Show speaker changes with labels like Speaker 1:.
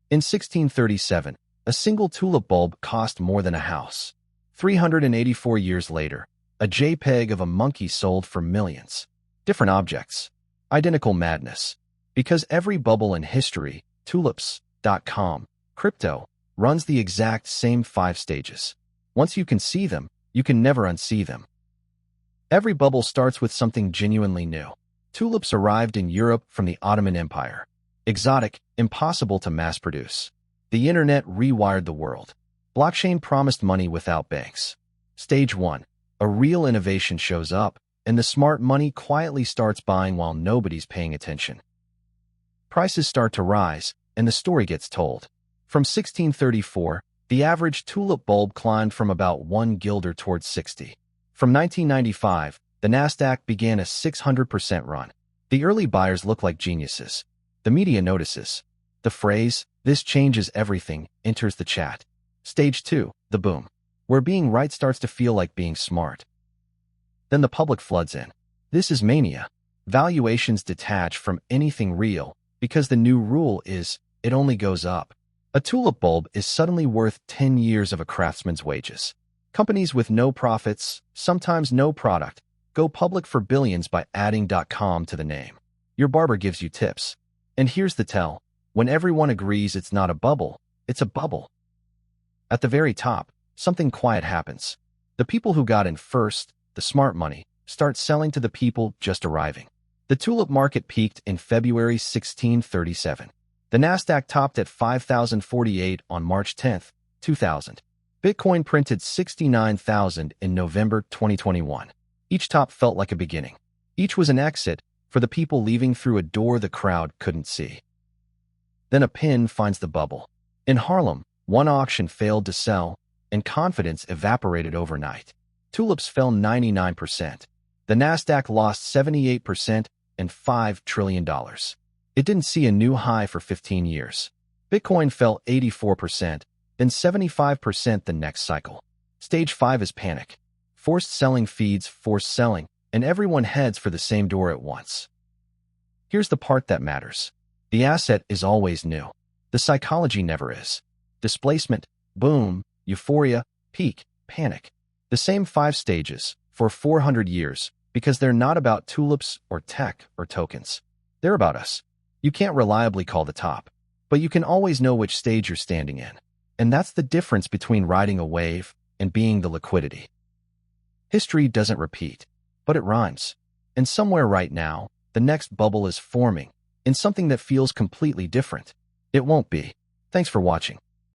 Speaker 1: In 1637, a single tulip bulb cost more than a house. 384 years later, a JPEG of a monkey sold for millions. Different objects. Identical madness. Because every bubble in history, Tulips.com, crypto, runs the exact same 5 stages. Once you can see them, you can never unsee them. Every bubble starts with something genuinely new. Tulips arrived in Europe from the Ottoman Empire. Exotic, impossible to mass produce. The internet rewired the world. Blockchain promised money without banks. Stage 1. A real innovation shows up, and the smart money quietly starts buying while nobody's paying attention. Prices start to rise, and the story gets told. From 1634, the average tulip bulb climbed from about 1 guilder towards 60. From 1995, the Nasdaq began a 600% run. The early buyers look like geniuses. The media notices. The phrase, "this changes everything," enters the chat. Stage 2, the boom, where being right starts to feel like being smart. Then the public floods in. This is mania. Valuations detach from anything real because the new rule is, it only goes up. A tulip bulb is suddenly worth 10 years of a craftsman's wages. Companies with no profits, sometimes no product, go public for billions by adding .com to the name. Your barber gives you tips. And here's the tell. When everyone agrees it's not a bubble, it's a bubble. At the very top, something quiet happens. The people who got in first, the smart money, start selling to the people just arriving. The tulip market peaked in February 1637. The Nasdaq topped at 5,048 on March 10, 2000. Bitcoin printed 69,000 in November 2021. Each top felt like a beginning. Each was an exit for the people leaving through a door the crowd couldn't see. Then a pin finds the bubble. In Harlem, one auction failed to sell, and confidence evaporated overnight. Tulips fell 99%. The Nasdaq lost 78% and $5 trillion. It didn't see a new high for 15 years. Bitcoin fell 84%, then 75% the next cycle. Stage 5 is panic. Forced selling feeds forced selling, and everyone heads for the same door at once. Here's the part that matters. The asset is always new. The psychology never is. Displacement, boom, euphoria, peak, panic. The same 5 stages for 400 years because they're not about tulips or tech or tokens. They're about us. You can't reliably call the top, but you can always know which stage you're standing in. And that's the difference between riding a wave and being the liquidity. History doesn't repeat, but it rhymes. And somewhere right now, the next bubble is forming in something that feels completely different. It won't be. Thanks for watching.